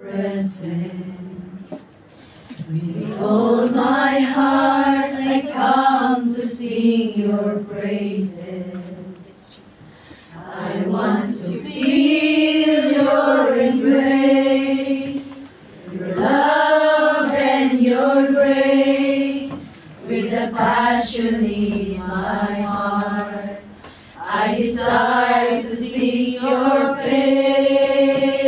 presence. With all my heart I come to sing your praises. I want to feel your embrace, your love and your grace. With a passion in my heart, I desire to see your face.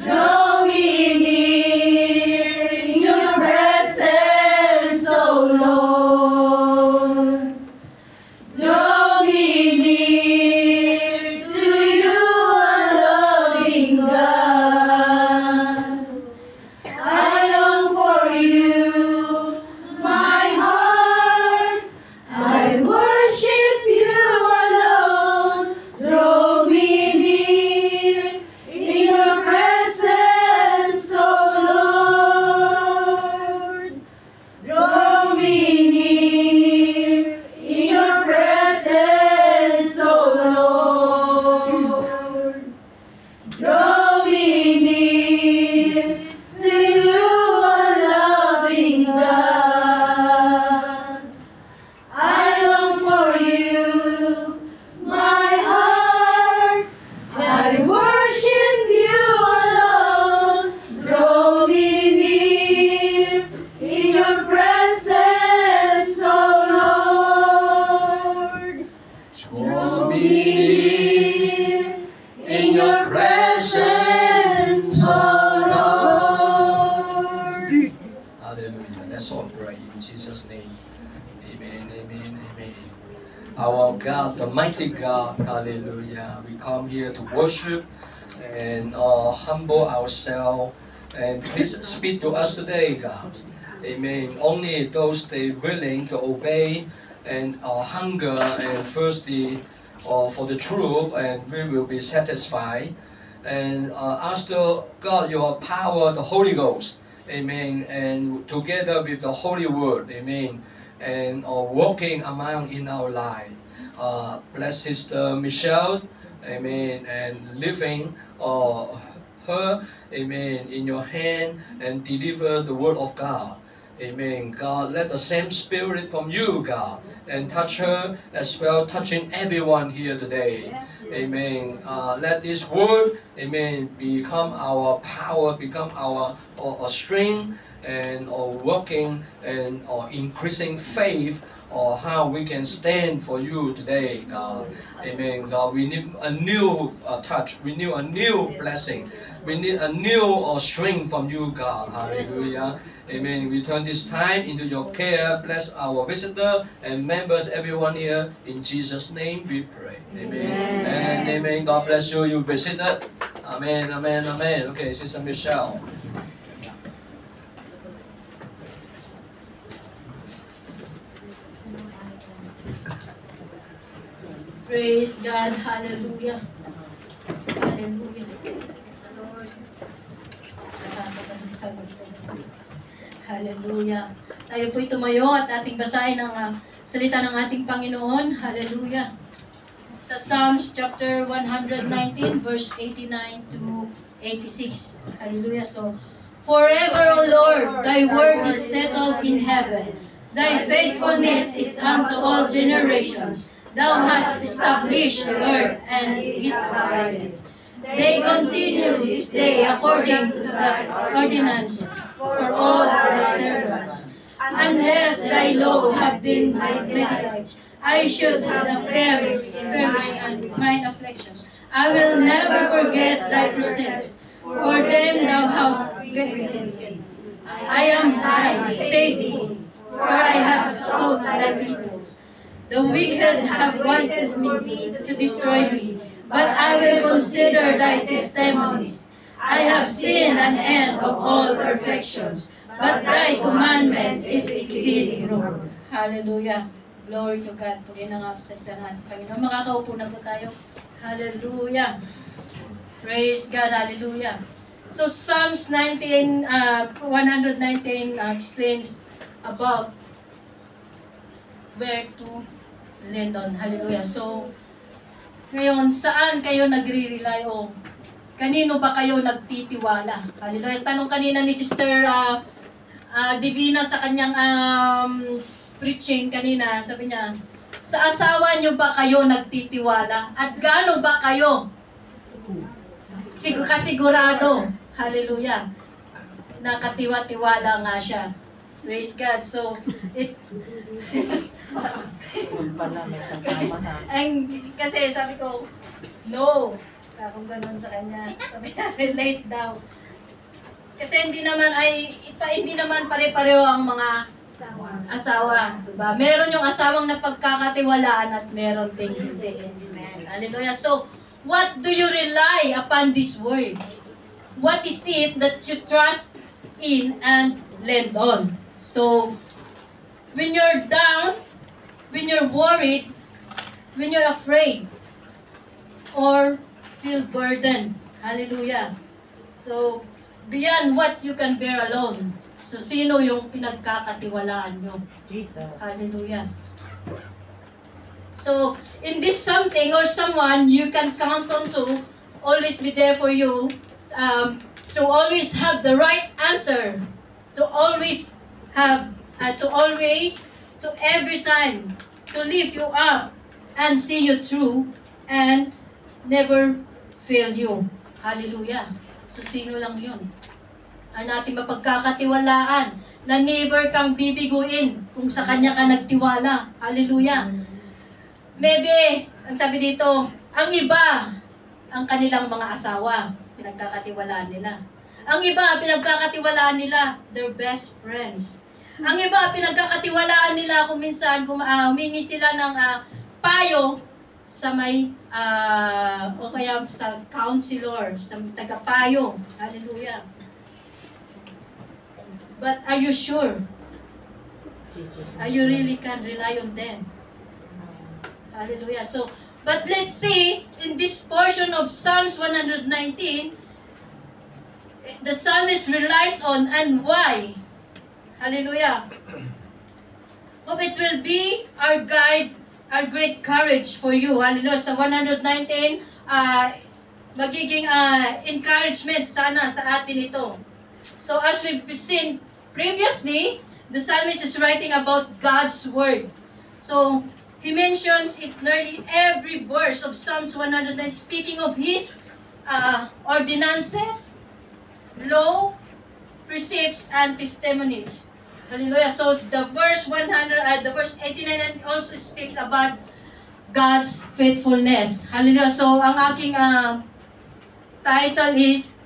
Draw me near in your presence, O Lord. Draw me near to you, a loving God. I long for you, my heart. I worship you alone. Draw me near in your presence, O Lord. Draw me near in your presence, O Lord. Draw me near to you, a loving God. I long for you, my heart. I worship you alone. Draw me near in your presence, O Lord. Draw me near in your presence, O Lord. Hallelujah. Let's all pray in Jesus' name. Amen, amen, amen. Our God, the mighty God, hallelujah. We come here to worship and humble ourselves. And please speak to us today, God. Amen. Only those they willing to obey and hunger and thirsty for the truth, and we will be satisfied. And ask the God your power, the Holy Ghost. Amen. And together with the Holy Word. Amen. And walking among in our life. Bless Sister Michelle. Amen. And living her, amen, in your hand and deliver the word of God. Amen. God, let the same spirit from you, God, and touch her as well, touching everyone here today. Amen. Let this word, amen, become our power, become our strength, and working and increasing faith, or how we can stand for you today, God. Amen. God, we need a new touch. We need a new blessing. We need a new strength from you, God. Hallelujah. Amen. We turn this time into your care. Bless our visitor and members, everyone here. In Jesus' name we pray. Amen. And amen. God bless you. You be seated. Amen. Amen. Amen. Okay, Sister Michelle. Praise God. Hallelujah. Hallelujah. Lord. Hallelujah. Tayo po'y tumayo at ating basahin ang salita ng ating Panginoon. Hallelujah. Sa Psalms chapter 119 verse 89 to 86. Hallelujah. So, forever, O Lord, thy word is settled in heaven. Thy faithfulness is unto all generations. Thou hast established the earth and it is abided. They continue this day according to thy ordinance for all thy servants. Unless thy law have been my meditate, I should have perished and mine afflictions. I will never forget thy precepts, for them thou hast given me. I am thine, save me, for I have sought thy precepts. The wicked have wanted me to destroy me, but I will consider thy testimonies. I have seen an end of all perfections, but thy commandments is exceeding good. Hallelujah. Glory to God. Puri na nga po sa natin, Panginoon. Makakaupo na po tayo. Hallelujah. Praise God. Hallelujah. So Psalms 119 explains about where to lean on. Hallelujah. So, ngayon, saan kayo nagre-rely o kanino ba kayo nagtitiwala? Hallelujah. Tanong kanina ni Sister Divina sa kanyang preaching kanina, sabi niya, sa asawa niyo ba kayo nagtitiwala? At gaano ba kayo kasigurado? Hallelujah. Nakatiwa-tiwala nga siya. Praise God. So, kasi sabi ko, no. Kung ganun sa kanya. Sabi niya, relate daw. Kasi hindi naman pare-pareho ang mga asawa. Diba? Meron yung asawang napagkakatiwalaan at meron din hindi. Hallelujah. So, what do you rely upon this word? What is it that you trust in and lend on? So, when you're down, when you're worried, when you're afraid, or feel burdened. Hallelujah. So, beyond what you can bear alone. So, sino yung pinagkakatiwalaan nyo? Jesus. Hallelujah. So, in this something or someone you can count on to always be there for you, to always have the right answer, to always have, to every time, to lift you up and see you through and never fail you. Hallelujah. So, sino lang yun? Ang ating mapagkakatiwalaan na never kang bibiguin kung sa Kanya ka nagtiwala. Hallelujah. Maybe, ang sabi dito, ang iba, ang kanilang mga asawa, pinagkakatiwalaan nila. Ang iba, pinagkakatiwalaan nila, their best friends. Ang iba, pinagkakatiwalaan nila kung minsan, humingi sila ng payo sa may, o kaya sa counselor, sa tagapayo. Hallelujah. But are you sure? Are you really can rely on them? Hallelujah. So, but let's see, in this portion of Psalms 119, the psalmist relies on and why. Hallelujah. Hope it will be our guide, our great courage for you. Hallelujah. Sa 119, magiging encouragement sana sa atin ito. So as we've seen previously, the psalmist is writing about God's word. So he mentions it nearly every verse of Psalms 109, speaking of his ordinances, law, precepts, and testimonies. Hallelujah. So the verse 89 also speaks about God's faithfulness. Hallelujah. So ang aking title is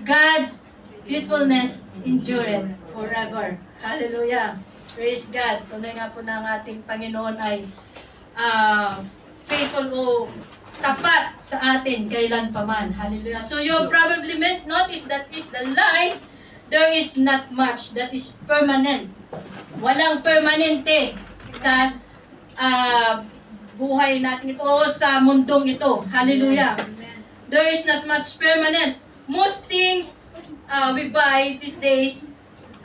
God's faithfulness endureth forever. Hallelujah. Praise God. Tunay nga po na ang ating Panginoon ay faithful o tapat sa atin kailan paman. Hallelujah. So you probably notice that is the life, there is not much that is permanent. Walang permanente sa buhay natin ito o sa mundong ito. Hallelujah. There is not much permanent. Most things we buy these days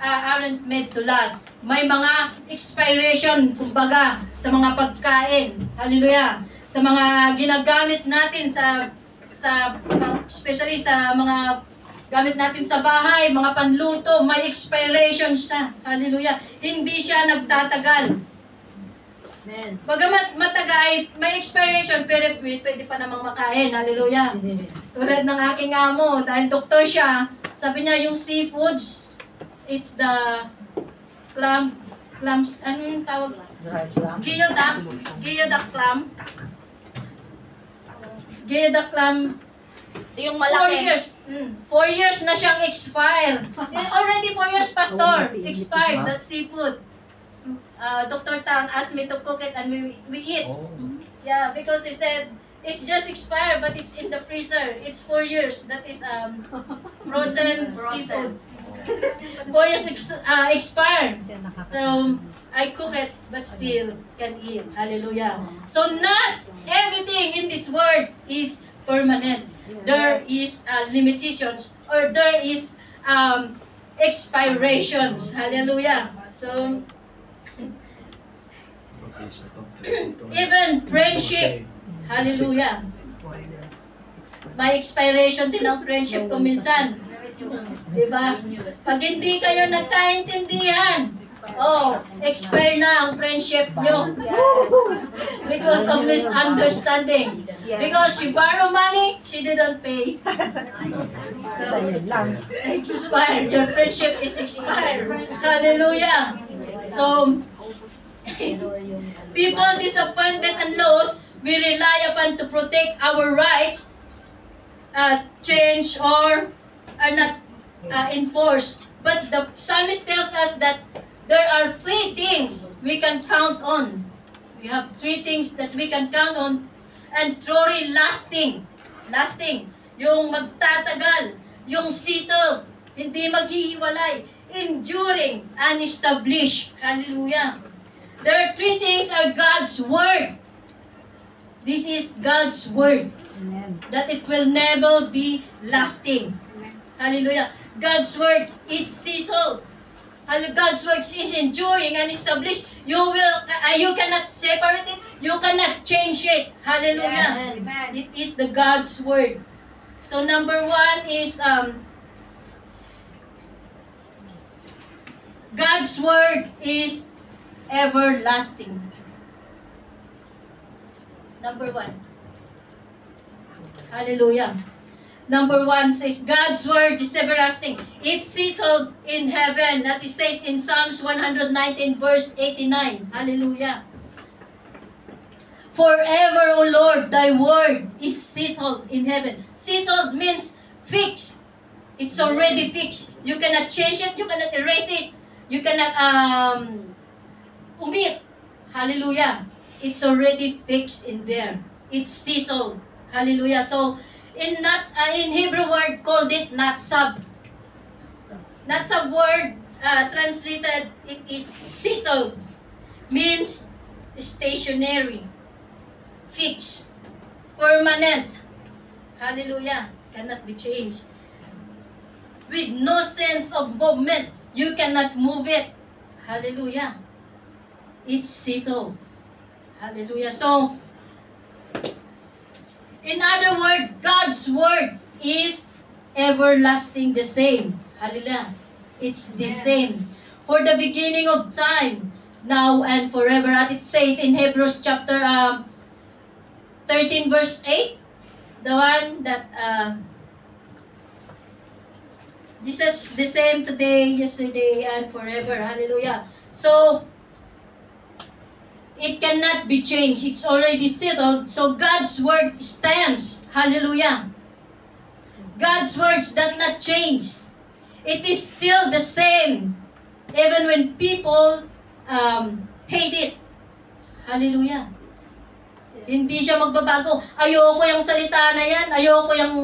aren't made to last. May mga expiration, kumbaga, sa mga pagkain. Hallelujah. Sa mga ginagamit natin especially sa mga gamit natin sa bahay, mga panluto, may expiration siya. Hallelujah. Hindi siya nagtatagal. Amen. Bagamat matagay, may expiration, pero pwede pa namang makain. Hallelujah. Tulad ng aking amo, dahil doktor siya, sabi niya yung seafoods, it's the clams, ano yung tawag? Geoduck clam. Geoduck clam. Yung malaki. 4 years. 4 years na siyang expire. Already 4 years, Pastor. Expired, that seafood. Dr. Tang asked me to cook it and we eat. Oh. Yeah, because he said, it's just expired but it's in the freezer. It's 4 years. That is frozen seafood. 4 years expired. So, I cook it but still can eat. Hallelujah. So, not everything in this world is permanent. There is limitations or there is expirations. Hallelujah. So, even friendship. Hallelujah. may expiration din ang friendship ko minsan. Diba? Pag hindi kayo nagkaintindihan, expire na ang friendship nyo. Because of misunderstanding. Because she borrowed money, she didn't pay. So, expired. Your friendship is expired. Hallelujah. So, people, disappointment, and loss, we rely upon to protect our rights, change or are not enforced. But the psalmist tells us that there are 3 things we can count on. We have 3 things that we can count on and truly lasting. Lasting. Yung magtatagal. Yung settled. Hindi maghihiwalay. Enduring and established. Hallelujah. There are 3 things are God's Word. This is God's Word. Amen. That it will never be lasting. Hallelujah. God's Word is settled. God's Word is enduring and established. You cannot separate it. You cannot change it. Hallelujah. Amen. It is the God's Word. So number 1 is God's Word is everlasting. Number 1. Hallelujah. Number 1 says, God's Word is everlasting. It's settled in heaven. That it says in Psalms 119 verse 89. Hallelujah. Forever, O Lord, thy word is settled in heaven. Settled means fixed. It's already fixed. You cannot change it. You cannot erase it. You cannot omit. Hallelujah. It's already fixed in there. It's settled. Hallelujah. So, in Hebrew word called it natsab. Natsab word translated, it is settled. Means stationary. Fixed. Permanent. Hallelujah. Cannot be changed. With no sense of movement. You cannot move it. Hallelujah. It's settled. Hallelujah. So, in other words, God's Word is everlasting, the same. Hallelujah. It's the same. For the beginning of time, now and forever. As it says in Hebrews chapter 13 verse 8. The one that Jesus the same today, yesterday, and forever. Hallelujah. So, it cannot be changed. It's already settled. So God's Word stands. Hallelujah. God's words does not change. It is still the same. Even when people hate it. Hallelujah. Hindi siya magbabago. Ayoko yung salita na yan. Ayoko yung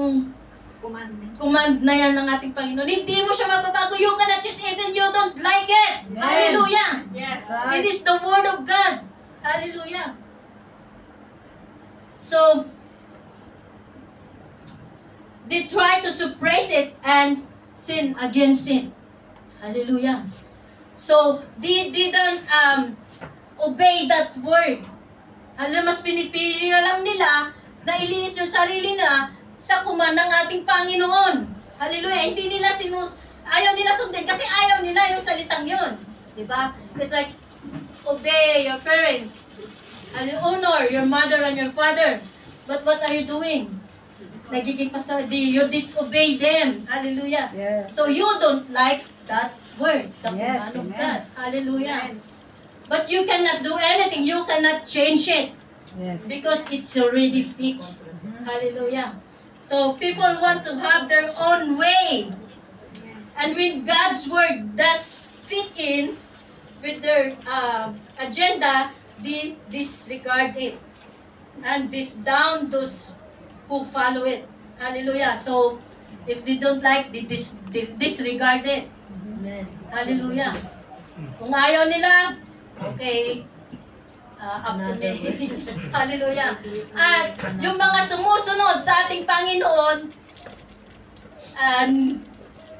command na yan ng ating Panginoon. Hindi mo siya magbabago. You cannot change even you don't like it. Yes. Hallelujah. Yes. It is the Word of God. Hallelujah. So, they try to suppress it and sin against it. Hallelujah. So, they didn't obey that word. Alam, mas pinipili na lang nila na ilinis yung sarili nila sa command ng ating Panginoon. Hallelujah. Hindi nila ayaw nila sundin kasi ayaw nila yung salitang yun. Diba? It's like, obey your parents. Honor your mother and your father. But what are you doing? Nagiging you disobey them. Hallelujah. Yes. So you don't like that word, the Yes, command of amen. God. Hallelujah. But you cannot do anything. You cannot change it. Yes. Because it's already fixed. Hallelujah. So people want to have their own way. And when God's word does fit in with their agenda, they disregard it. And down those who follow it. Hallelujah. So if they don't like, they disregard it. Amen. Hallelujah. Kung ayaw nila, okay, up to me. Hallelujah. At yung mga sumusunod sa ating Panginoon,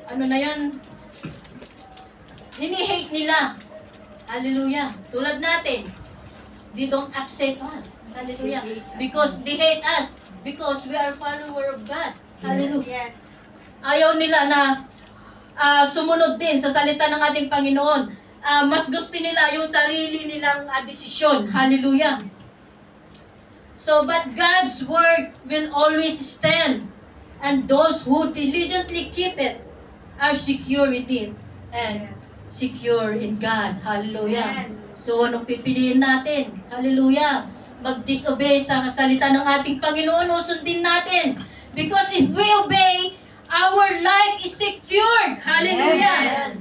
ano na yun, hini-hate nila. Hallelujah. Tulad natin, they don't accept us. Hallelujah. Because they hate us. Because we are follower of God. Hallelujah. Yes. Ayaw nila na sumunod din sa salita ng ating Panginoon. Mas gusto nila yung sarili nilang desisyon. Hallelujah. So, but God's word will always stand. And those who diligently keep it are secure with it and secure in God. Hallelujah. So, anong pipiliin natin? Hallelujah. Mag-disobey sa salita ng ating Panginoon o sundin natin. Because if we obey, our life is secured. Hallelujah.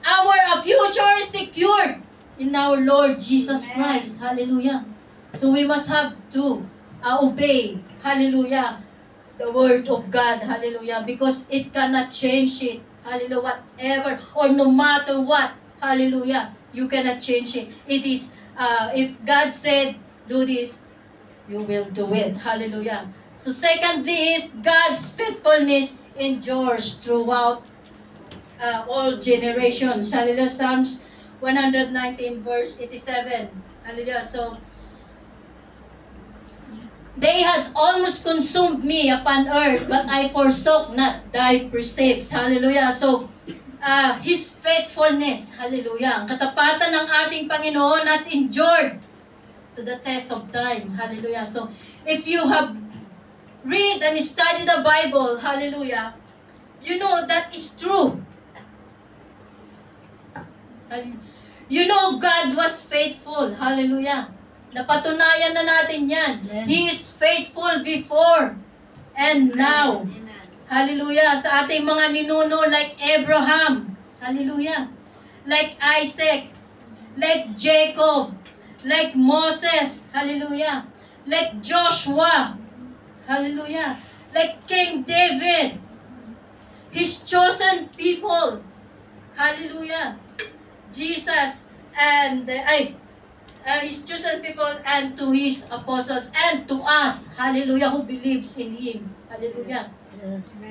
Our future is secured in our Lord Jesus Christ. Hallelujah. So we must have to obey. Hallelujah. The word of God. Hallelujah. Because it cannot change it. Hallelujah. Whatever or no matter what. Hallelujah. You cannot change it. It is, if God said, do this, you will do it. Hallelujah. So secondly is God's faithfulness endures throughout all generations. Hallelujah. Psalms 119 verse 87. Hallelujah. So, they had almost consumed me upon earth, but I forsook not thy precepts. Hallelujah. So, His faithfulness, hallelujah, ang katapatan ng ating Panginoon has endured to the test of time. Hallelujah. So, if you have read and study the Bible, hallelujah, you know that is true. You know God was faithful. Hallelujah. Napatunayan na natin yan. Amen. He is faithful before and now. Amen. Hallelujah. Sa ating mga ninuno like Abraham. Hallelujah. Like Isaac. Like Jacob. Like Moses. Hallelujah. Like Joshua. Hallelujah. Like King David. His chosen people. Hallelujah. Jesus and His chosen people and to His apostles and to us. Hallelujah. Who believes in Him. Hallelujah.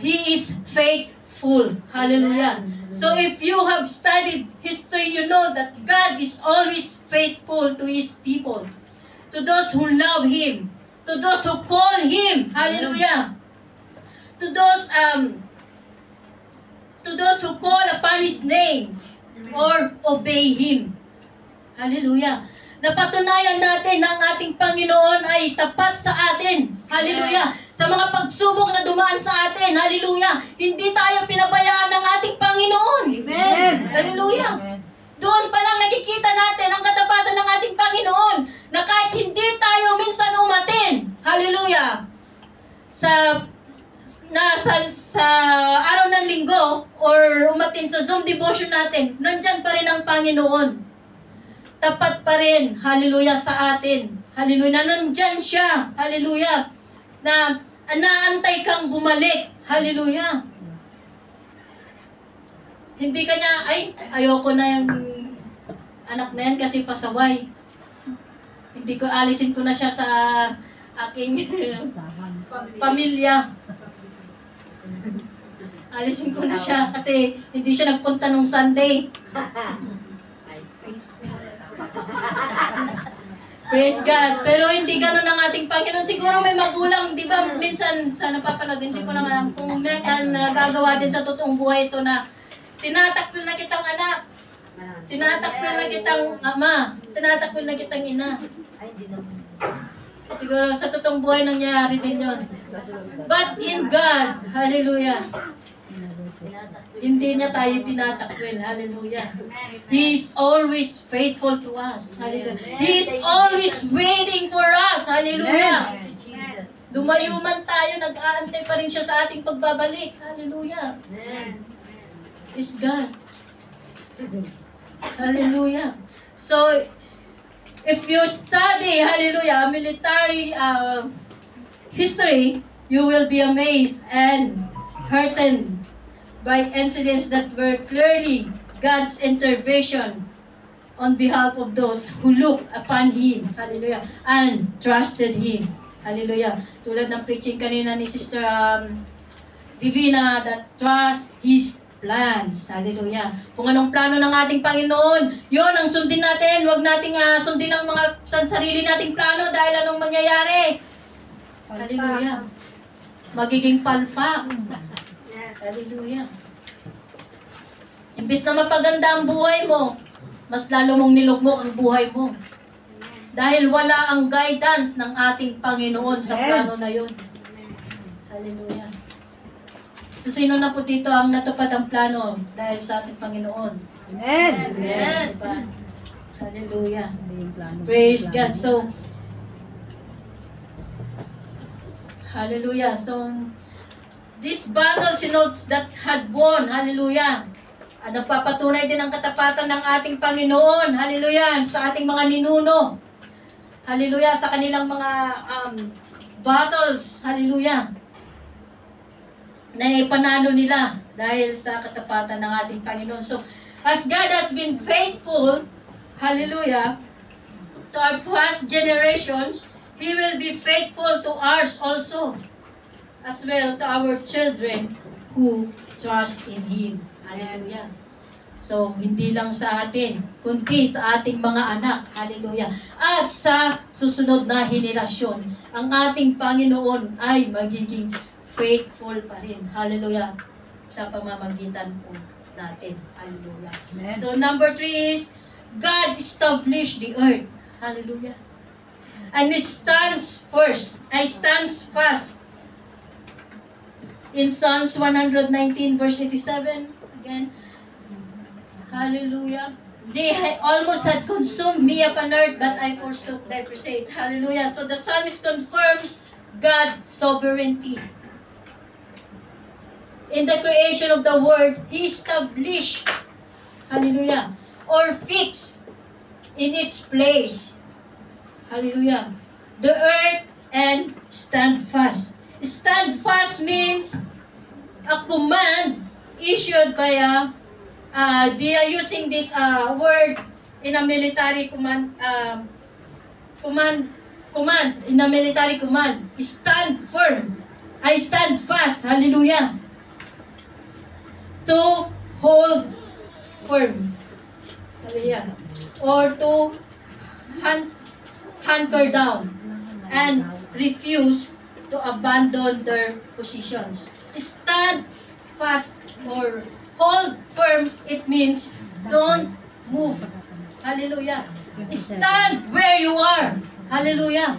He is faithful. Hallelujah. So if you have studied history, you know that God is always faithful to His people. To those who love Him. To those who call Him. Hallelujah. To those who call upon His name or obey Him. Hallelujah. Napatunayan natin na ang ating Panginoon ay tapat sa atin. Hallelujah. Sa mga pagsubok na dumaan sa atin. Hallelujah. Hindi tayo pinabayaan ng ating Panginoon. Amen. Hallelujah. Doon pa lang nakikita natin ang katapatan ng ating Panginoon na kahit hindi tayo minsan umatin. Hallelujah. Sa araw ng linggo or umatin sa Zoom devotion natin, nandyan pa rin ang Panginoon. Tapat pa rin, hallelujah, sa atin. Hallelujah, na nandyan siya, hallelujah, na naantay kang bumalik, hallelujah. Hindi ka niya, ayoko na yung anak na yan kasi pasaway. Hindi ko, alisin ko na siya sa aking pamilya. Alisin ko na siya kasi hindi siya nagpunta nung Sunday. Praise God. Pero hindi ganun ang ating Panginoon. Siguro may magulang, di ba, minsan sa napapanood, hindi ko lang alam kung may nagagawa din sa totoong buhay ito na tinatakpil na kitang anak, tinatakpil na kitang ama, tinatakpil na kitang ina. Siguro sa totoong buhay nangyayari din yun. But in God, hallelujah, hindi niya tayo tinatakwil. Hallelujah. He is always faithful to us. Hallelujah. He is always waiting for us. Hallelujah. Lumayo man tayo, nag-aantay pa rin siya sa ating pagbabalik. Hallelujah. Is God. Hallelujah. So, if you study, hallelujah, military history, you will be amazed and heartened by incidents that were clearly God's intervention on behalf of those who looked upon Him, hallelujah, and trusted Him, hallelujah. Tulad ng preaching kanina ni Sister Divina, that trust His plans, hallelujah. Kung anong plano ng ating Panginoon, yun ang sundin natin. Huwag nating sundin ang mga sarili nating plano dahil anong mangyayari. Hallelujah. Magiging palpak. Yes. Hallelujah. Imbis na mapaganda ang buhay mo, mas lalo mong nilugmok ang buhay mo. Dahil wala ang guidance ng ating Panginoon sa plano na yun. Hallelujah. So, sino na po dito ang natupad ang plano dahil sa ating Panginoon? Amen. Amen. Diba? Hallelujah. Praise God. So, hallelujah. So, this battle sinotes that had won. Hallelujah. At nagpapatunay din ang katapatan ng ating Panginoon. Hallelujah. Sa ating mga ninuno. Hallelujah. Sa kanilang mga battles. Hallelujah. Na ipanalo nila dahil sa katapatan ng ating Panginoon. So, as God has been faithful, hallelujah, to our past generations, He will be faithful to ours also, as well to our children who trust in Him. Hallelujah. So, hindi lang sa atin, kundi sa ating mga anak. Hallelujah. At sa susunod na henerasyon, ang ating Panginoon ay magiging faithful pa rin. Hallelujah. Sa pamamagitan po natin. Hallelujah. Amen. So, number 3 is, God established the earth. Hallelujah. And it stands first. Stands fast. In Psalms 119 verse 87, again, hallelujah. They almost had consumed me upon earth, but I forsook thy presence. Hallelujah. So the psalmist confirms God's sovereignty. In the creation of the world, He established, hallelujah, or fixed in its place, hallelujah, the earth and stand fast. Stand fast means a command issued by they are using this word in a military command, in a military command. Stand firm. I stand fast. Hallelujah. To hold firm. Hallelujah. Or to hunker down and refuse to abandon their positions. Stand fast or hold firm, it means don't move. Hallelujah. Stand where you are. Hallelujah.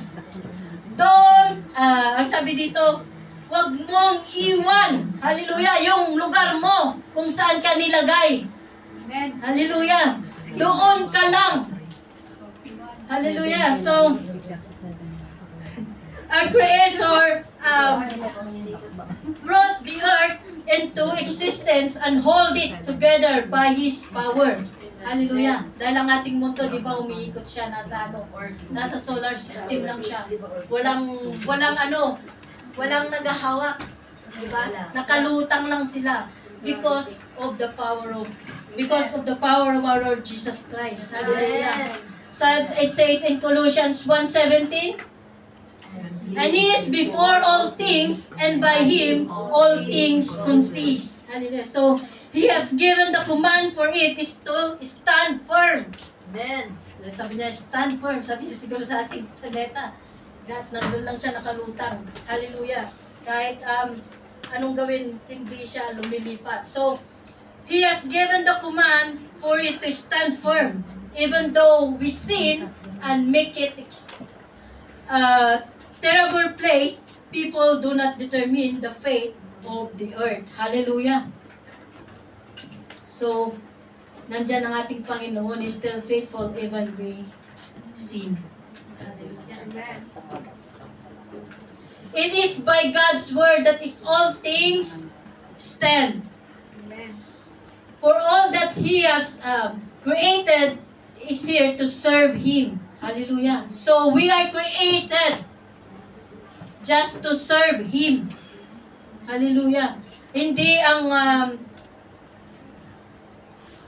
Don't, ang sabi dito, wag mong iwan. Hallelujah. Yung lugar mo kung saan ka nilagay. Amen. Hallelujah. Doon ka lang. Hallelujah. So, our Creator brought the earth into existence and hold it together by His power. Hallelujah. Dahil ang ating mundo, di ba, umiikot siya, nasa solar system lang siya. Walang nagahawak. Di ba? Nakalutang lang sila because of the power of our Lord Jesus Christ. Hallelujah. So it says in Colossians 1:17, and He is before all things, and by Him all things consist. Hallelujah. So, He has given the command for it is to stand firm. Amen. Sabi niya, stand firm. Sabi niya siguro sa ating planeta. At nandun lang siya nakalutang. Hallelujah. Kahit anong gawin, hindi siya lumilipat. So, He has given the command for it to stand firm. Even though we sin and make it terrible place, people do not determine the fate of the earth. Hallelujah. So, nandyan ang ating Panginoon is still faithful even we sin. Hallelujah. It is by God's word that is all things stand. For all that He has created is here to serve Him. Hallelujah. So, we are created just to serve Him. Hallelujah. Hindi ang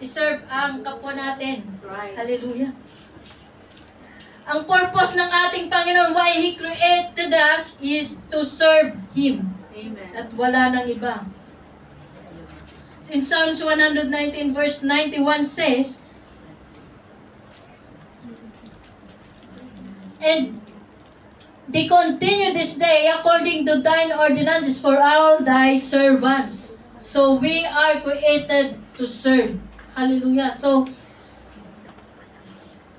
i-serve ang kapwa natin. Hallelujah. Ang purpose ng ating Panginoon, why He created us, is to serve Him. Amen. At wala nang iba. In Psalms 119 verse 91 says, and they continue this day according to thine ordinances for all thy servants. So we are created to serve. Hallelujah. So,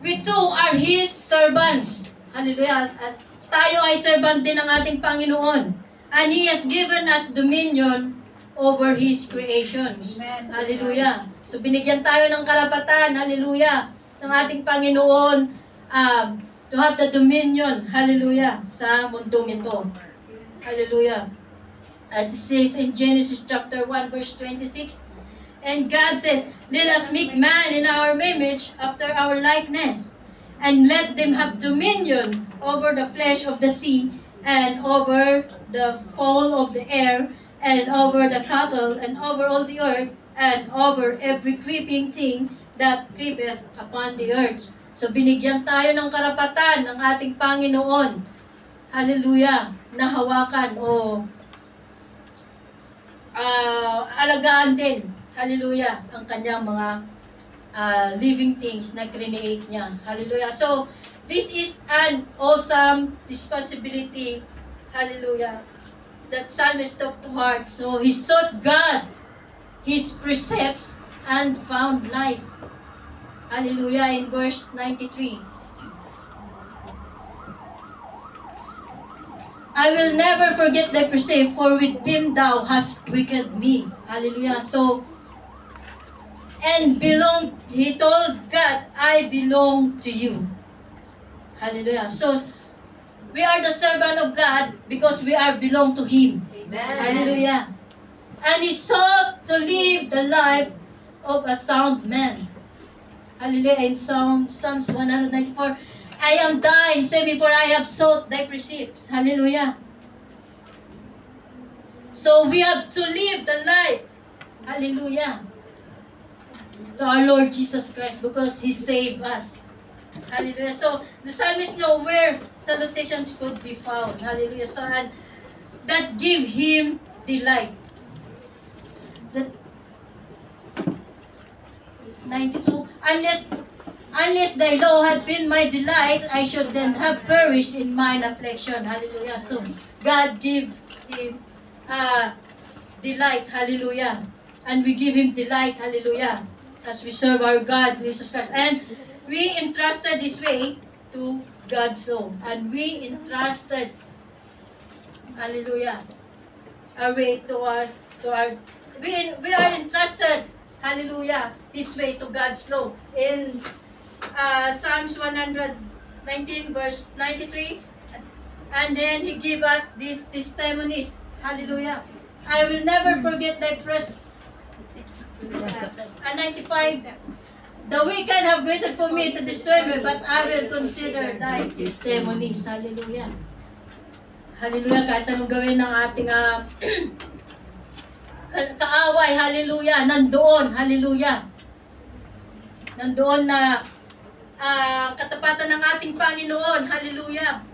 we too are His servants. Hallelujah. At tayo ay servant din ng ating Panginoon. And He has given us dominion over His creations. Amen. Hallelujah. So binigyan tayo ng karapatan, hallelujah, ng ating Panginoon to have the dominion, hallelujah, sa mundong ito. Hallelujah. This is in Genesis chapter 1 verse 26. And God says, let us make man in our image after our likeness, and let them have dominion over the flesh of the sea, and over the fowl of the air, and over the cattle, and over all the earth, and over every creeping thing that creepeth upon the earth. So binigyan tayo ng karapatan ng ating Panginoon, hallelujah, na hawakan o alagaan din, hallelujah, ang kanyang mga living things na create niya. Hallelujah. So, this is an awesome responsibility, hallelujah, that psalmist took to heart. So, he sought God, His precepts, and found life. Hallelujah, in verse 93. I will never forget thy precept, for with them thou hast quickened me. Hallelujah. So, and he told God, I belong to you. Hallelujah. So, we are the servant of God because we are belong to Him. Amen. Hallelujah. And he sought to live the life of a sound man. Hallelujah. In Psalms 194, I am thine, save me, for I have sought thy precepts. Hallelujah. So we have to live the life, hallelujah, to our Lord Jesus Christ because He saved us. Hallelujah. So the psalmist know where salutations could be found. Hallelujah. So and that give him delight. That 92, unless thy law had been my delight, I should then have perished in mine affliction. Hallelujah. So God give him delight. Hallelujah. And we give Him delight. Hallelujah. As we serve our God, Jesus Christ. And we entrusted this way to God's law. And we entrusted, hallelujah, our way to our we are entrusted, hallelujah, this way to God's law. In Psalms 119 verse 93, and then He give us these testimonies, hallelujah. I will never forget thy presence. 95, the wicked have waited for me to destroy me, but I will consider thy testimonies, hallelujah. Hallelujah, kahit anong gawin ng ating kaaway, hallelujah, nandoon, hallelujah. Nandoon na katapatan ng ating Panginoon, hallelujah.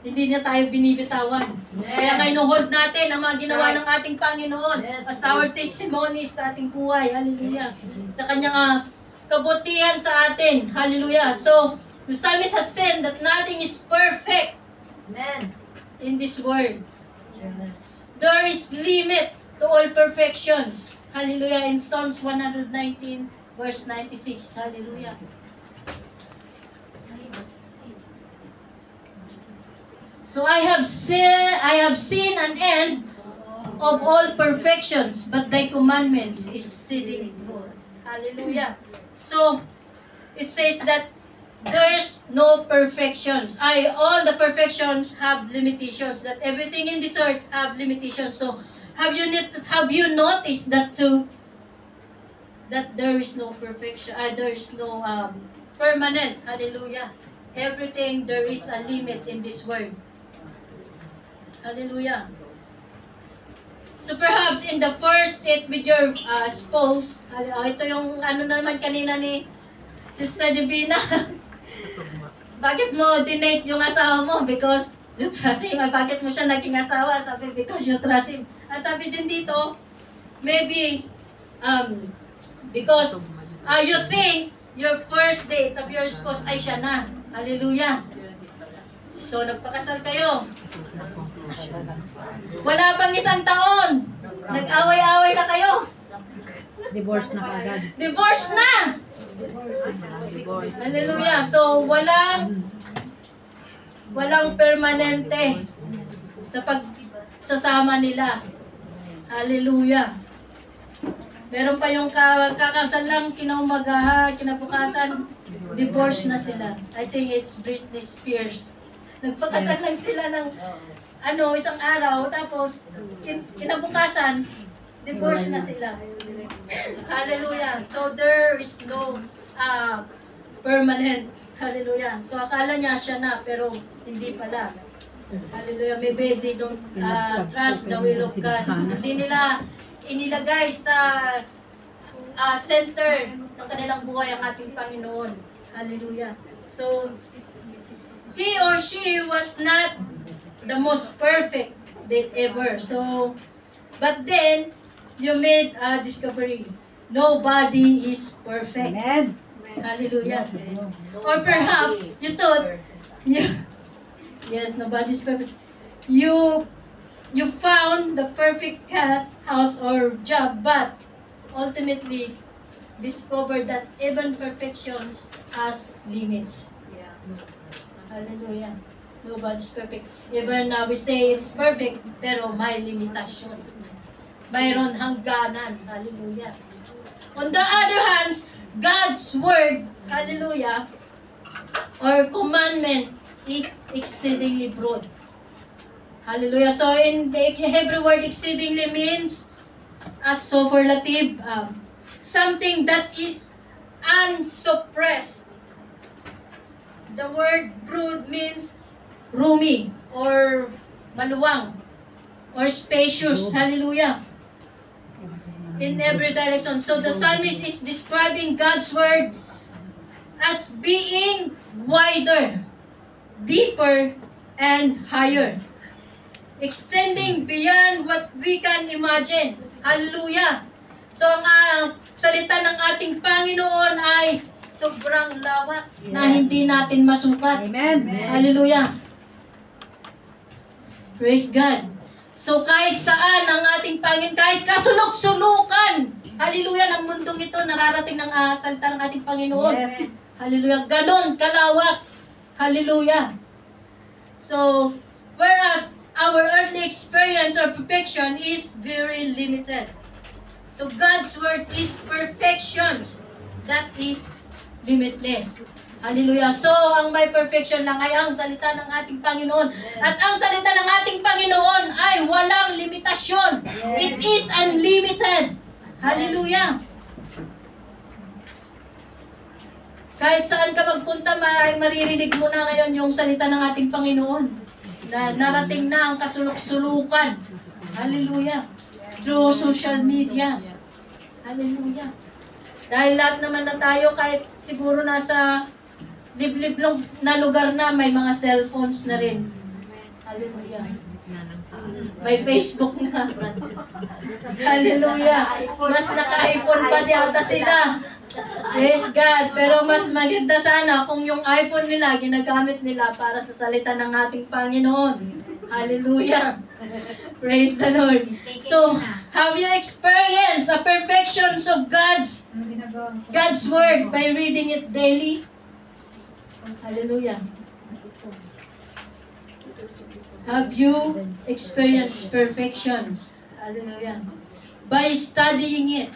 Hindi niya tayo binibitawan. Kaya hold natin ang mga ginawa ng ating Panginoon as our testimonies sa ating buhay, hallelujah. Sa kanyang kabutihan sa atin, hallelujah. So, the psalmist has said that nothing is perfect, amen, in this world. There is limit to all perfections. Hallelujah. In Psalms 119, verse 96. Hallelujah. So I have seen an end of all perfections, but thy commandments is exceeding good. Hallelujah. So it says that there's no perfections. All the perfections have limitations. That everything in this earth have limitations. So have you noticed that too? That there is no perfection. There is no permanent. Hallelujah. Everything, there is a limit in this world. Hallelujah. So perhaps in the first date with your spouse, ito yung naman kanina ni Sister Divina. Bakit mo dinate yung asawa mo? Because you trust him. Bakit mo siya naging asawa? Sabi, because you trust him. At sabi din dito, maybe because you think your first date of your spouse ay siya na. Hallelujah. So, nagpakasal kayo. Wala pang 1 taon. Nag-away-away na kayo. Divorce na kagad. Divorce na! Divorce. Hallelujah. So, walang permanente sa pagsasama nila. Hallelujah. Meron pa yung kakasal lang, kinaumagaha, kinabukasan, divorce na sila. I think it's Britney Spears. Nagpakasal lang sila ng 1 araw, tapos kinabukasan, divorce na sila. Hallelujah. So there is no permanent. Hallelujah. So akala niya siya na, pero hindi pala. Hallelujah. Maybe they don't trust the will of God. Hindi nila inilagay sa center ng kanilang buhay ang ating Panginoon. Hallelujah. So, he or she was not the most perfect date ever. So, but then, you made a discovery. Nobody is perfect. Amen. Hallelujah. Or perhaps, you thought, yes, nobody is perfect. You found the perfect cat, house, or job, but ultimately discovered that even perfections has limits. Hallelujah. Nobody's perfect. Even we say it's perfect, pero may limitasyon. Mayroon hangganan. Hallelujah. On the other hand, God's word, hallelujah, or commandment is exceedingly broad. Hallelujah. So in the Hebrew word, exceedingly means a superlative, something that is unsuppressed. The word broad means roomy or maluwang or spacious. Hallelujah. In every direction. So the psalmist is describing God's word as being wider, deeper, and higher. Extending beyond what we can imagine. Hallelujah. So ang salita ng ating Panginoon ay sobrang lawak na hindi natin masukat. Amen. Hallelujah. Praise God. So kahit saan ang ating Panginoon, kahit kasulok-sulukan, hallelujah, ng mundong ito, nararating ng salita ng ating Panginoon. Yes. Hallelujah. Ganon, kalawak. Hallelujah. So, whereas our earthly experience or perfection is very limited. So God's word is perfections that is limitless. Hallelujah. So ang may perfection lang ay ang salita ng ating Panginoon. At ang salita ng ating Panginoon ay walang limitasyon. It is unlimited. Hallelujah. Kahit saan ka magpunta, maririnig mo na ngayon yung salita ng ating Panginoon. Na narating na ang kasulok-sulukan. Hallelujah. Through social media. Hallelujah. Dahil lahat naman na tayo, kahit siguro nasa liblib lang na lugar na, may mga cellphones na rin. Hallelujah. May Facebook na. Hallelujah. Mas naka-iPhone pa yata sila. Praise God. Pero mas maganda sana kung yung iPhone nila, ginagamit nila para sa salita ng ating Panginoon. Hallelujah. Praise the Lord. So, have you experienced the perfections of God's word by reading it daily? Hallelujah. Have you experienced perfections? Hallelujah. By studying it,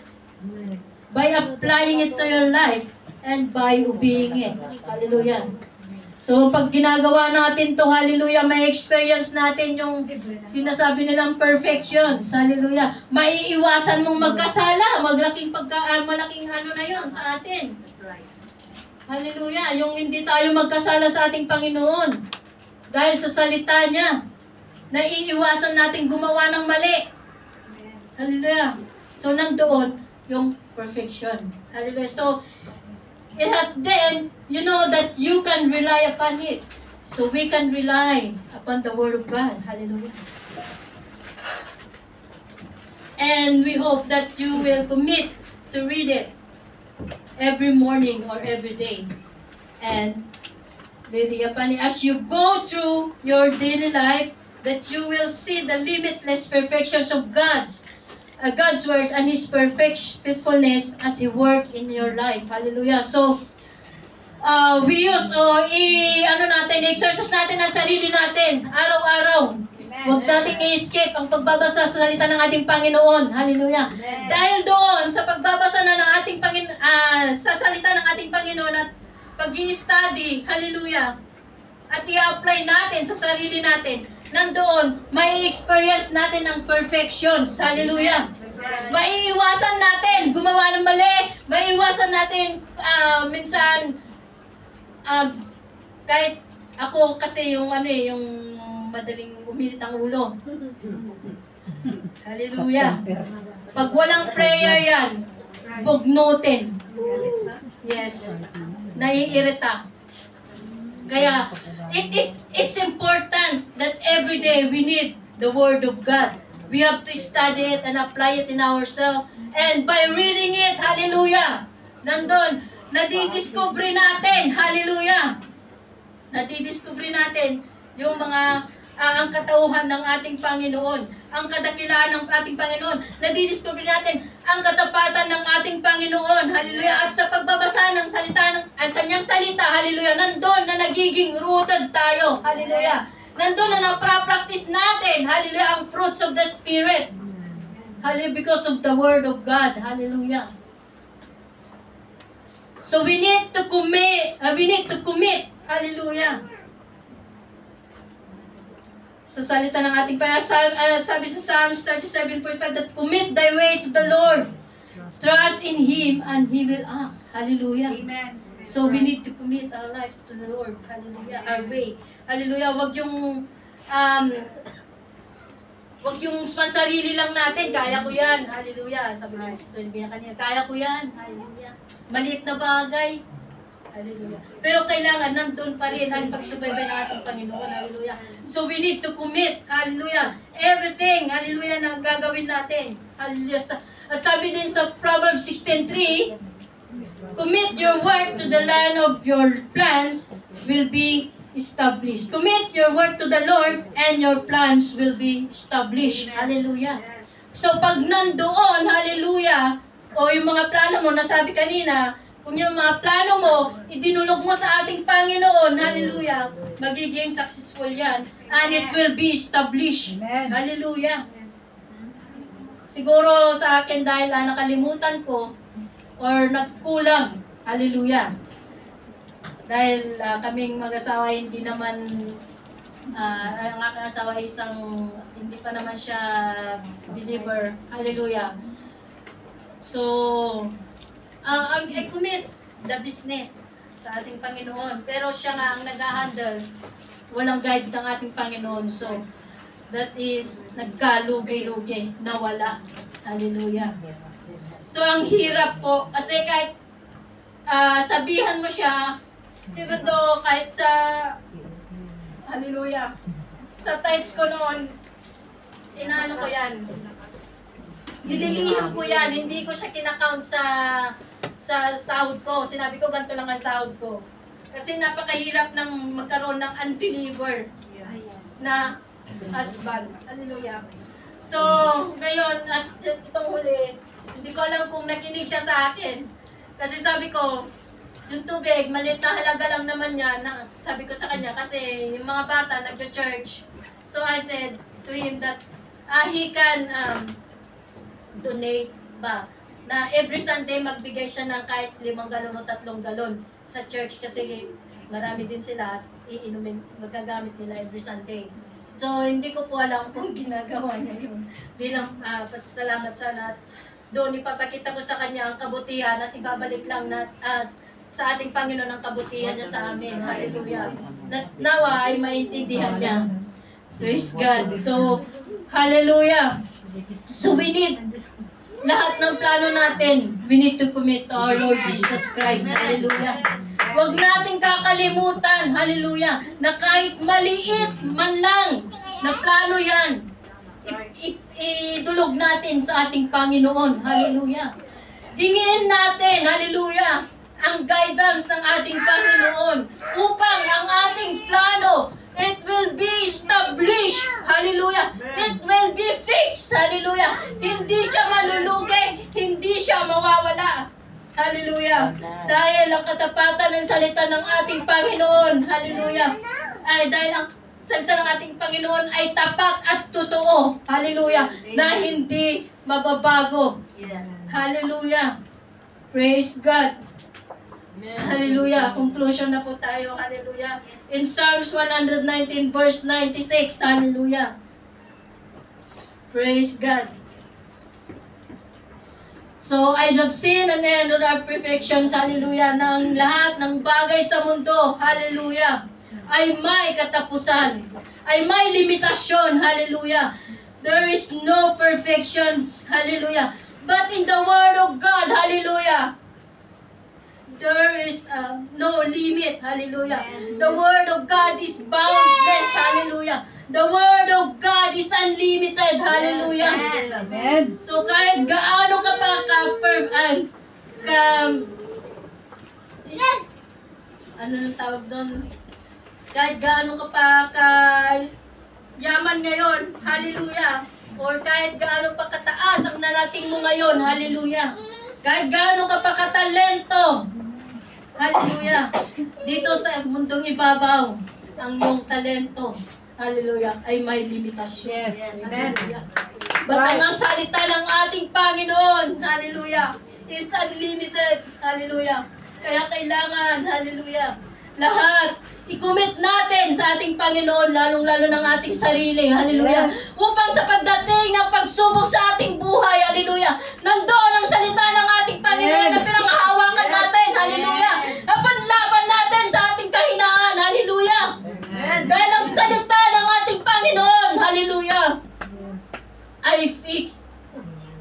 by applying it to your life, and by obeying it. Hallelujah. So, pag ginagawa natin to, hallelujah, may experience natin yung sinasabi nilang perfections. Hallelujah. Maiiwasan mong magkasala. Malaking ano na yon sa atin. Hallelujah. Yung hindi tayo magkasala sa ating Panginoon. Dahil sa salita niya, naiiwasan natin gumawa ng mali. Hallelujah. So, nandoon yung perfection. Hallelujah. So, it has then, you know that you can rely upon it. So, we can rely upon the Word of God. Hallelujah. And we hope that you will commit to read it every morning or every day. And Lydia Pani, as you go through your daily life, that you will see the limitless perfections of God's word and His perfect faithfulness as He work in your life. Hallelujah. So, we use exercise natin ang sarili natin araw-araw. Huwag nating i-skip ang pagbabasa sa salita ng ating Panginoon. Hallelujah. Dahil doon sa pagbabasa na ng ating sa salita ng ating Panginoon at pag-i-study, hallelujah, at i-apply natin sa sarili natin, nandoon may experience natin ang perfections. Hallelujah. Maiiwasan natin gumawa ng mali. Maiiwasan natin minsan kahit ako kasi yung yung madaling umilit ang ulo. Hallelujah. Pag walang prayer yan, bugnutin. Yes. Naiirita. Kaya it's important that every day we need the Word of God. We have to study it and apply it in ourselves. And by reading it, hallelujah, nandun, nadidiscover natin, hallelujah, nadidiscover natin yung mga ang katauhan ng ating Panginoon, ang kadakilaan ng ating Panginoon. Nadidiscover natin ang katapatan ng ating Panginoon. Hallelujah. At sa pagbabasa ng salita ng kanyang salita, hallelujah, nandun na nagiging rooted tayo. Hallelujah. Nandun na naprapractice natin, hallelujah, ang fruits of the Spirit. Hallelujah, because of the Word of God. Hallelujah. So we need to commit. Hallelujah. Sa salita ng ating Panginoon, sabi sa Psalms 37:5, that commit thy way to the Lord. Trust in Him and He will act. Hallelujah. Amen. So we need to commit our life to the Lord. Hallelujah. Our way. Hallelujah. Wag yung pansarili lang natin. Kaya ko yan. Hallelujah. Sabi ng Sister Bina kanina, kaya ko yan. Hallelujah. Maliit na bagay. Hallelujah. Pero kailangan nandun pa rin ang pagsubaybay ng ating Panginoon. Hallelujah. So we need to commit. Hallelujah. Everything. Hallelujah na gagawin natin. Hallelujah. At sabi din sa Proverbs 16:3, commit your work to the land of your plans will be established. Commit your work to the Lord and your plans will be established. Hallelujah. So pag nandoon, hallelujah, o yung mga plano mo, nasabi kanina, kung yung mga plano mo, idinulog mo sa ating Panginoon, hallelujah, magiging successful yan. And it will be established. Amen. Hallelujah. Siguro sa akin dahil nakalimutan ko or nagkulang, hallelujah. Dahil kaming mag-asawa hindi naman, ang aking asawa hindi pa naman siya believer, hallelujah. So, I commit the business sa ating Panginoon. Pero siya nga ang nag-handle. Walang guide ng ating Panginoon. So, that is, nagkalugi-lugi, nawala. Hallelujah. So, ang hirap po. Kasi kahit sabihan mo siya, even though kahit sa, hallelujah, sa tithes ko noon, inaano ko yan. Nililihim ko yan. Hindi ko siya kinakount sa sahod ko. Sinabi ko, ganito lang ang sahod ko. Kasi napakahirap ng magkaroon ng unbeliever na husband. Hallelujah. So, ngayon, at itong huli, hindi ko alam kung nakinig siya sa akin. Kasi sabi ko, yung tubig, maliit na halaga lang naman yan. Sabi ko sa kanya, kasi yung mga bata nagjo-church. So I said to him that he can donate ba? Na every Sunday magbigay siya ng kahit 5 galon o 3 galon sa church kasi marami din sila at iinumin, magagamit nila every Sunday. So, hindi ko po alam kung ginagawa niya yun. Bilang pasasalamat sana at doon ipapakita ko sa kanya ang kabutihan at ibabalik lang na sa ating Panginoon ang kabutihan niya sa amin. Hallelujah. Nawa ay maintindihan niya. Praise God. So, hallelujah. So, we need lahat ng plano natin, we need to commit to our Lord Jesus Christ. Hallelujah. Huwag nating kakalimutan, hallelujah, na kahit maliit man lang na plano yan, idulog natin sa ating Panginoon. Hallelujah. Hingin natin, hallelujah, ang guidance ng ating Panginoon upang ang ating plano, it will be established. Hallelujah. It will be fixed. Hallelujah. Hindi siya malulugi. Hindi siya mawawala. Hallelujah. Dahil ang katapatan ng salita ng ating Panginoon, hallelujah, ay dahil ang salita ng ating Panginoon ay tapat at totoo. Hallelujah. Na hindi mababago. Hallelujah. Praise God. Hallelujah. Conclusion na po tayo. Hallelujah. In Psalms 119 verse 96. Hallelujah. Praise God. So, I have seen an end of our perfections. Hallelujah. Ng lahat ng bagay sa mundo. Hallelujah. Ay may katapusan. Ay may limitasyon. Hallelujah. There is no perfections. Hallelujah. But in the Word of God, hallelujah, there is no limit. Hallelujah. The Word of God is boundless. Hallelujah. The Word of God is unlimited. Hallelujah. Amen. So kahit gaano ka pa ano nang tawag doon? Kahit gaano ka pa yaman ngayon, hallelujah. Or kahit gaano pa kataas ang narating mo ngayon, hallelujah. Kahit gaano ka pa katalento, hallelujah. Dito sa mundong ibabaw, ang iyong talento, hallelujah, ay may limitasyon. Yes. Amen. But ang salita ng ating Panginoon, hallelujah, is unlimited, hallelujah. Kaya kailangan, hallelujah, lahat, i-commit natin sa ating Panginoon, lalong-lalo ng ating sarili, hallelujah. Yes. Upang sa pagdating ng pagsubok sa ating buhay, hallelujah, nandoon ang salita ng ating Panginoon na pinanghahawakan natin, hallelujah. Napanlaban natin sa ating kahinaan, hallelujah. Dahil ang salita ng ating Panginoon, hallelujah, ay fixed,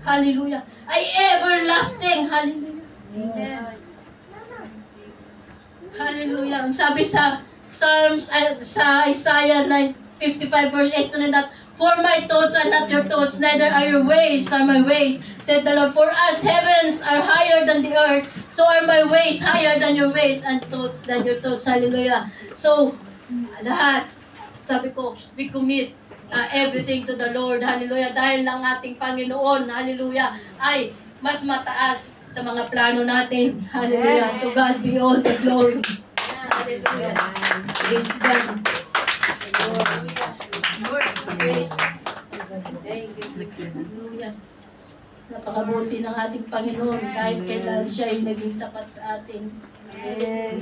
hallelujah, ay everlasting, hallelujah. Hallelujah. Ang sabi sa Psalms, sa Isaiah 55 verse 8 to 9, that for my thoughts are not your thoughts, neither are your ways are my ways, said the Lord. For as heavens are higher than the earth, so are my ways higher than your ways, and thoughts than your thoughts. Hallelujah. So, lahat, sabi ko, we commit everything to the Lord. Hallelujah. Dahil lang ating Panginoon, hallelujah, ay mas mataas sa mga plano natin. Hallelujah. To God be all the glory. Hallelujah. Praise God. Hallelujah. Napakabuti ng ating Panginoon kahit kailan siya ay naging tapat sa atin. Amen.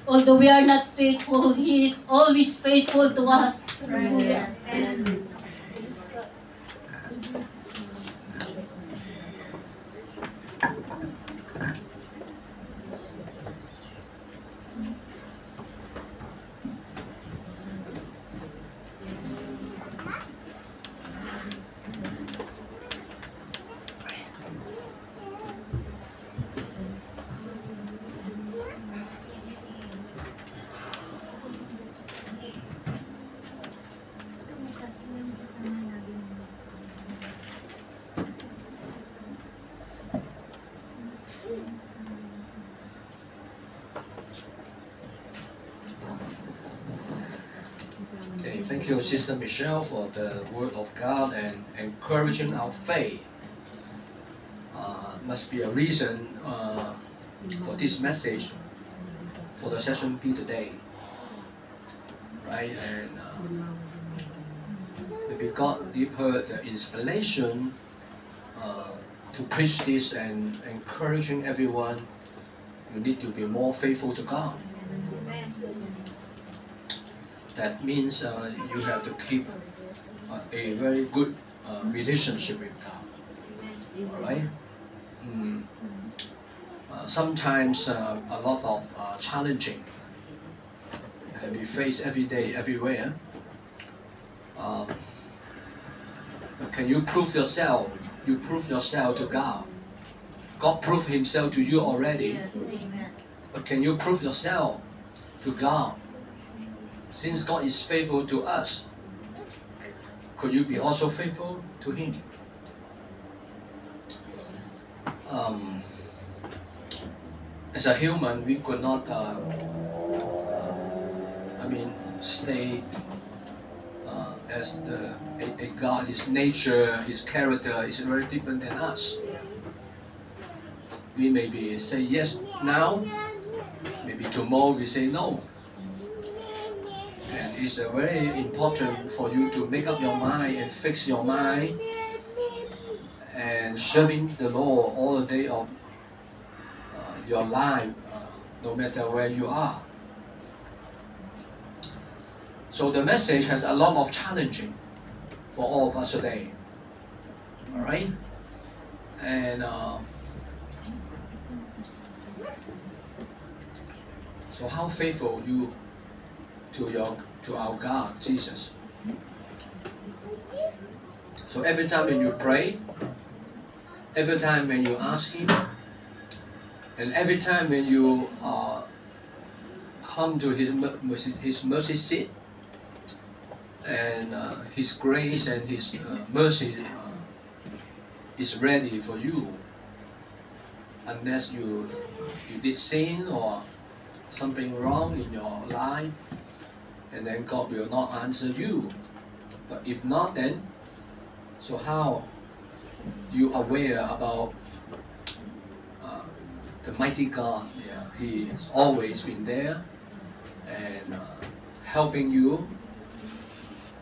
Although we are not faithful, He is always faithful to us. Hallelujah. Okay, thank you, Sister Michelle, for the word of God and encouraging our faith. Must be a reason for this message for the session B today, right? And maybe God give her the inspiration to preach this and encouraging everyone. You need to be more faithful to God. That means you have to keep a very good relationship with God. All right. Sometimes a lot of challenging we face every day, everywhere. Can you prove yourself? You prove yourself to God. God proved Himself to you already. Yes, amen. But can you prove yourself to God? Since God is faithful to us, could you be also faithful to Him? as a human, we could not, stay as a God. His nature, His character is very different than us. We maybe say yes now, maybe tomorrow we say no. And it's very important for you to make up your mind and fix your mind and serving the Lord all the day of your life, no matter where you are. So the message has a lot of challenging for all of us today. All right, and so how faithful you to our God, Jesus. So every time when you pray, every time when you ask Him, and every time when you come to His mercy seat, and His grace and His mercy is ready for you, unless you did sin or something wrong in your life, and then God will not answer you. But if not, then so how you aware about the mighty God? Yeah, He has always been there and helping you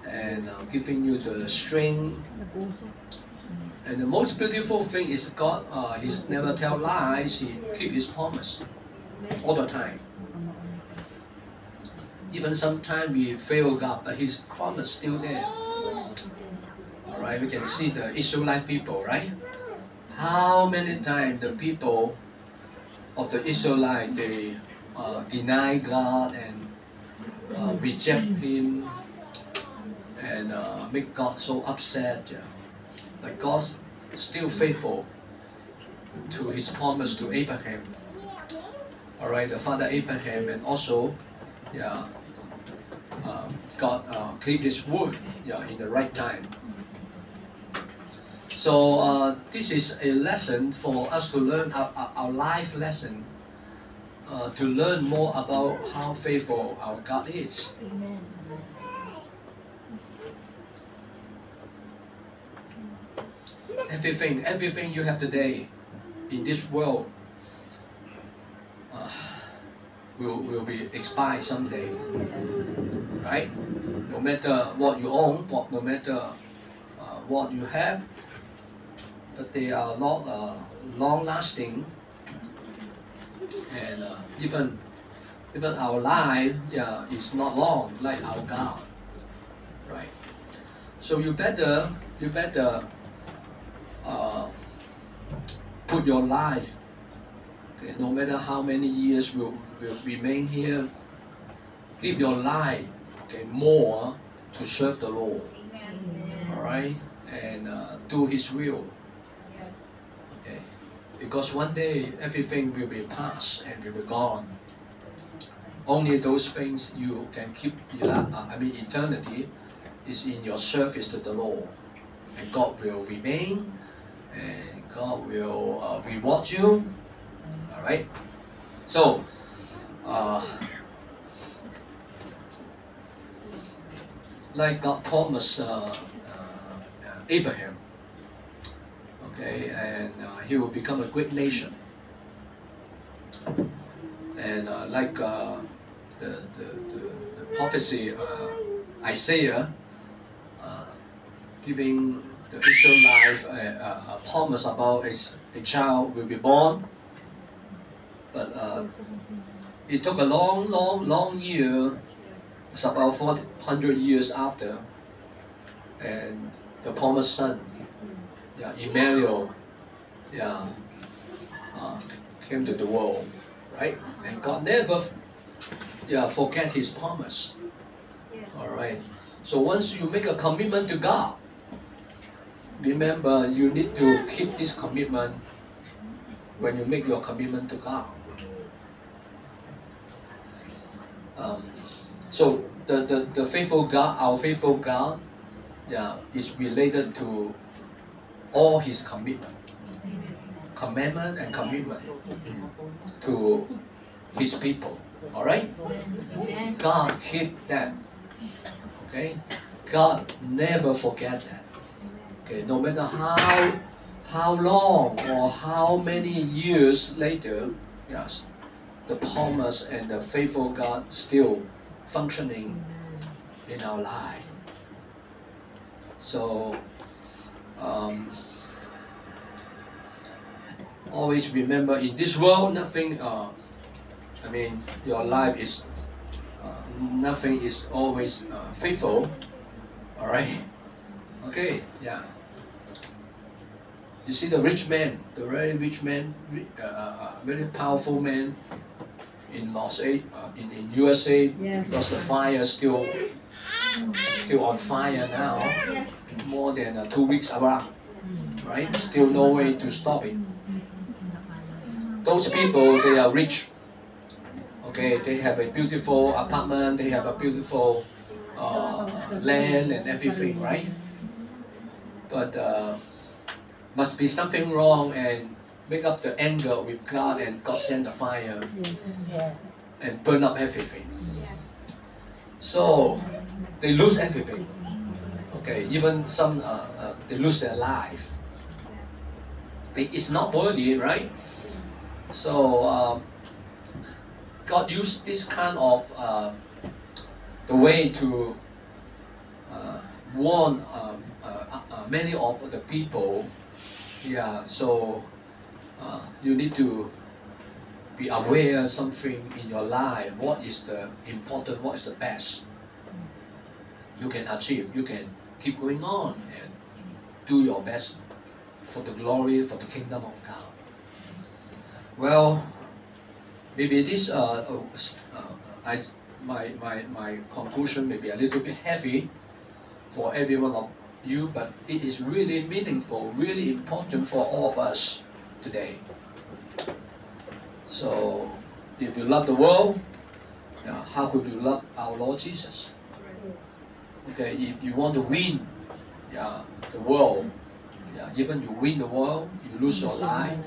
and giving you the strength. And the most beautiful thing is God, He's never tell lies. He keep His promise all the time. Even sometimes we fail God, but His promise still there. All right, we can see the Israelite people, right? How many times the people of the Israelite, they deny God and reject Him and make God so upset. Yeah. But God's still faithful to His promise to Abraham. All right, the father Abraham, and also, yeah, God keep His word, yeah, in the right time. So this is a lesson for us to learn, our life lesson, to learn more about how faithful our God is. Amen. Everything you have today in this world will be expired someday, right? No matter what you own, no matter what you have, but they are not long-lasting, and even our life, yeah, is not long like our God, right? So you better put your life, okay, no matter how many years will remain here, give your life, okay, more to serve the Lord. Amen. All right, and do His will. Yes. Okay, because one day everything will be past and will be gone. Only those things you can keep, eternity, is in your service to the Lord, and God will remain, and God will reward you. All right. So, like God promised Abraham, okay, and he will become a great nation. And like the prophecy, Isaiah, giving the Israelites a promise about a child will be born. But it took a long year. It's about 400 years after, and the promised son, yeah, Emmanuel, yeah, came to the world, right? And God never, forget His promise. All right. So once you make a commitment to God, remember you need to keep this commitment when you make your commitment to God. So the faithful God, our faithful God, yeah, is related to all His commitment. commandment and commitment to His people. All right? Amen. God keep that. Okay? God never forget that. Okay? No matter how long or how many years later, yes, the promise and the faithful God still functioning in our life. So always remember, in this world, nothing. I mean, your life is nothing is always faithful. All right. Okay. Yeah. You see the rich man, the very rich man, very powerful man in in USA, Yes. because the fire still on fire now, more than 2 weeks around, right? Still no way to stop it. Those people, they are rich. Okay, they have a beautiful apartment, they have a beautiful land and everything, right? But must be something wrong and make up the anger with God, and God send the fire and burn up everything. So they lose everything. Okay, even some they lose their life. It's not worthy, right? So God used this kind of the way to warn many of the people. Yeah, so you need to be aware of something in your life. What is the important? What is the best you can achieve? You can keep going on and do your best for the glory, for the kingdom of God. Well, maybe this my conclusion may be a little bit heavy for every one of you, but it is really meaningful, really important for all of us today. So, if you love the world, how could you love our Lord Jesus? Okay, if you want to win, the world, even you win the world, you lose your life,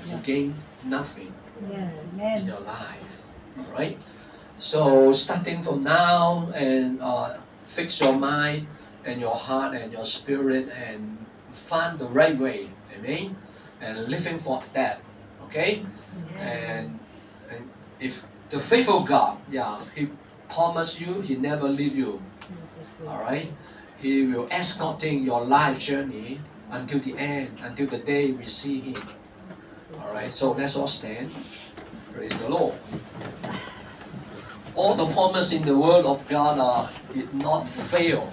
you gain nothing in your life. All right. So, starting from now, and fix your mind and your heart and your spirit and find the right way, amen, and living for that, okay? And if the faithful God, He promised you, He never leave you, all right? He will escorting your life journey until the end, until the day we see Him, all right? So let's all stand. Praise the Lord. All the promise in the Word of God did not fail.